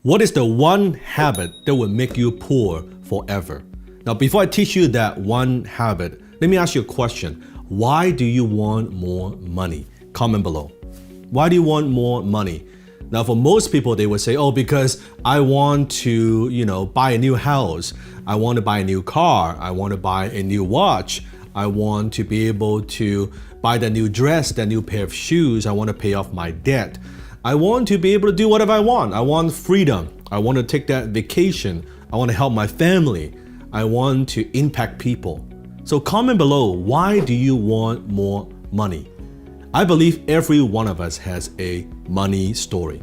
What is the one habit that will make you poor forever? Now, before I teach you that one habit, let me ask you a question. Why do you want more money? Comment below. Why do you want more money? Now, for most people, they would say, oh, because I want to, buy a new house. I want to buy a new car. I want to buy a new watch. I want to be able to buy that new dress, that new pair of shoes. I want to pay off my debt. I want to be able to do whatever I want. I want freedom. I want to take that vacation. I want to help my family. I want to impact people. So comment below, why do you want more money? I believe every one of us has a money story.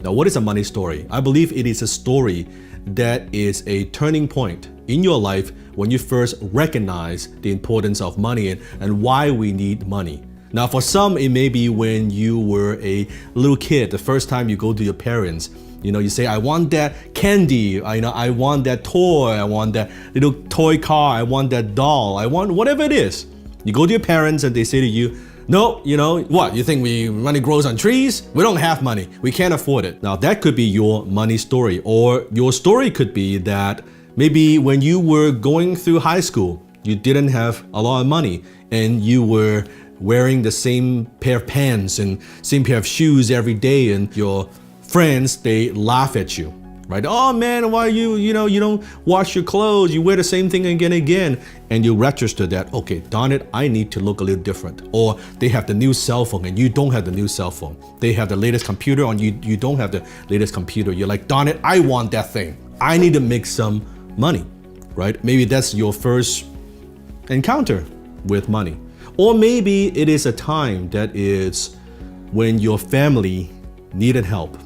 Now, what is a money story? I believe it is a story that is a turning point in your life when you first recognize the importance of money and why we need money. Now, for some, it may be when you were a little kid, the first time you go to your parents, you say, I want that candy, I want that toy, I want that little toy car, I want that doll, I want whatever it is. You go to your parents and they say to you, no, what? You think money grows on trees? We don't have money. We can't afford it. Now, that could be your money story, or your story could be that maybe when you were going through high school, you didn't have a lot of money and you were wearing the same pair of pants and same pair of shoes every day, and your friends, they laugh at you, right? Oh man, why you don't wash your clothes, you wear the same thing again and again, and you register that, okay, darn it, I need to look a little different. Or they have the new cell phone and you don't have the new cell phone. They have the latest computer and you don't have the latest computer. You're like, darn it, I want that thing. I need to make some money, right? Maybe that's your first encounter with money. Or maybe it is a time that is when your family needed help,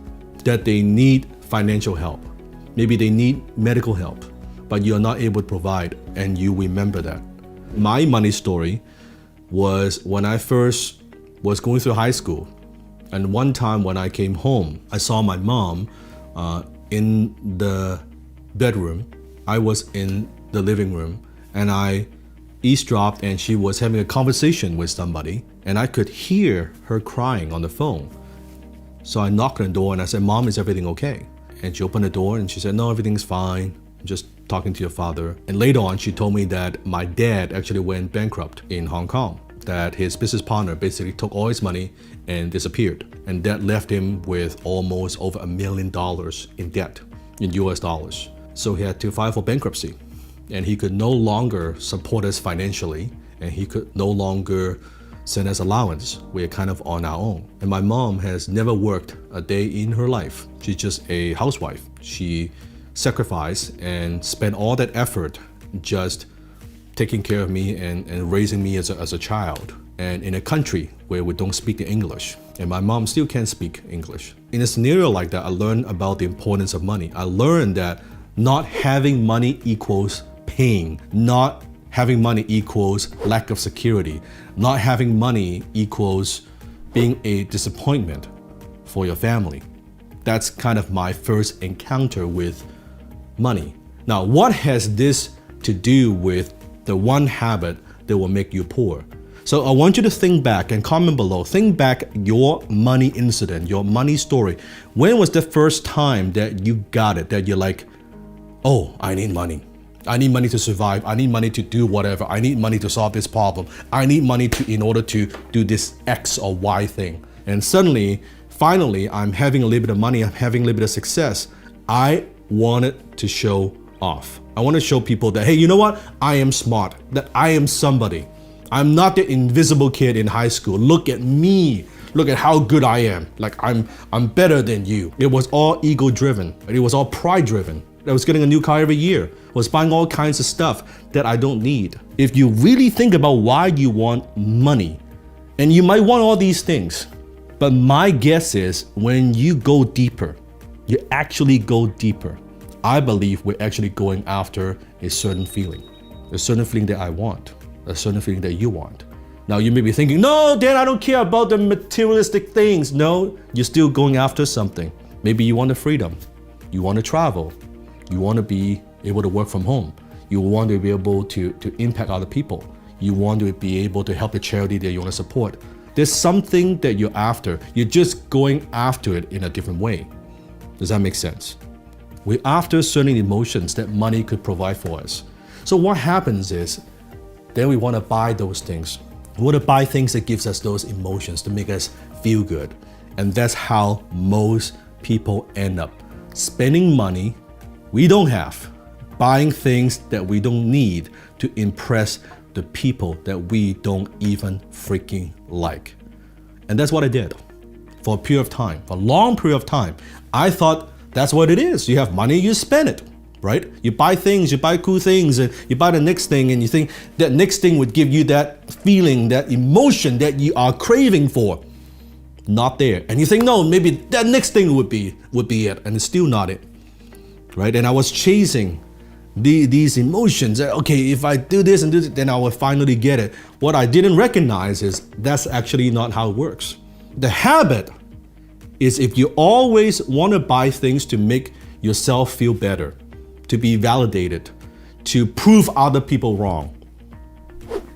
that they need financial help. Maybe they need medical help, but you're not able to provide, and you remember that. My money story was when I first was going through high school. And one time when I came home, I saw my mom in the bedroom. I was in the living room, and I eavesdropped, and she was having a conversation with somebody, and I could hear her crying on the phone. So I knocked on the door and I said, Mom, is everything okay? And she opened the door and she said, no, everything's fine. I'm just talking to your father. And later on, she told me that my dad actually went bankrupt in Hong Kong, that his business partner basically took all his money and disappeared. And that left him with almost over $1 million in debt in US dollars. So he had to file for bankruptcy, and he could no longer support us financially, and he could no longer send us allowance. We're kind of on our own. And my mom has never worked a day in her life. She's just a housewife. She sacrificed and spent all that effort just taking care of me and raising me as a child. And in a country where we don't speak the English, and my mom still can't speak English. In a scenario like that, I learned about the importance of money. I learned that not having money equals pain. Not having money equals lack of security. Not having money equals being a disappointment for your family. That's kind of my first encounter with money. Now, what has this to do with the one habit that will make you poor? So I want you to think back and comment below. Think back your money incident, your money story. When was the first time that you got it, that you're like, oh, I need money. I need money to survive. I need money to do whatever. I need money to solve this problem. I need money in order to do this X or Y thing. And suddenly, finally, I'm having a little bit of money. I'm having a little bit of success. I wanted to show off. I want to show people that, hey, you know what? I am smart, that I am somebody. I'm not the invisible kid in high school. Look at me. Look at how good I am. Like I'm better than you. It was all ego driven. It was all pride driven. I was getting a new car every year, was buying all kinds of stuff that I don't need. If you really think about why you want money, and you might want all these things, but my guess is when you go deeper, you actually go deeper. I believe we're actually going after a certain feeling that I want, a certain feeling that you want. Now you may be thinking, no, Dan, I don't care about the materialistic things. No, you're still going after something. Maybe you want the freedom, you want to travel, you want to be able to work from home. You want to be able to impact other people. You want to be able to help the charity that you want to support. There's something that you're after. You're just going after it in a different way. Does that make sense? We're after certain emotions that money could provide for us. So what happens is, then we want to buy those things. We want to buy things that gives us those emotions to make us feel good. And that's how most people end up spending money we don't have, buying things that we don't need to impress the people that we don't even freaking like. And that's what I did for a period of time, for a long period of time. I thought that's what it is. You have money, you spend it, right? You buy things, you buy cool things, and you buy the next thing, and you think that next thing would give you that feeling, that emotion that you are craving for. Not there. And you think, no, maybe that next thing would be it, and it's still not it, right? And I was chasing these emotions. Okay, if I do this and do that, then I will finally get it. What I didn't recognize is that's actually not how it works. The habit is if you always want to buy things to make yourself feel better, to be validated, to prove other people wrong,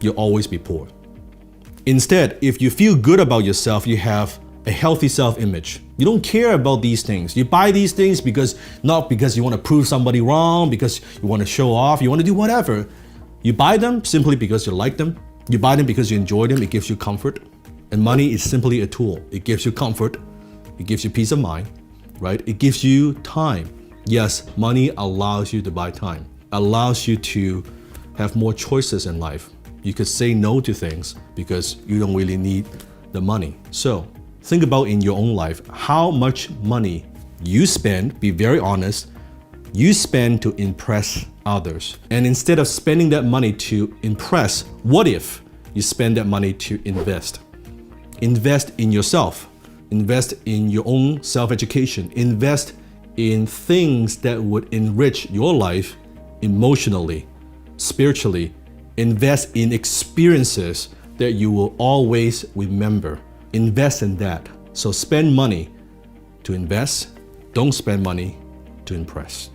you'll always be poor. Instead, if you feel good about yourself, you have a healthy self-image. You don't care about these things. You buy these things not because you want to prove somebody wrong, because you want to show off, you want to do whatever. You buy them simply because you like them. You buy them because you enjoy them. It gives you comfort. And money is simply a tool. It gives you comfort. It gives you peace of mind, right? It gives you time. Yes, money allows you to buy time, allows you to have more choices in life. You could say no to things because you don't really need the money. So think about in your own life, how much money you spend, be very honest, you spend to impress others. And instead of spending that money to impress, what if you spend that money to invest? Invest in yourself. Invest in your own self-education. Invest in things that would enrich your life emotionally, spiritually. Invest in experiences that you will always remember. Invest in that. So spend money to invest. Don't spend money to impress.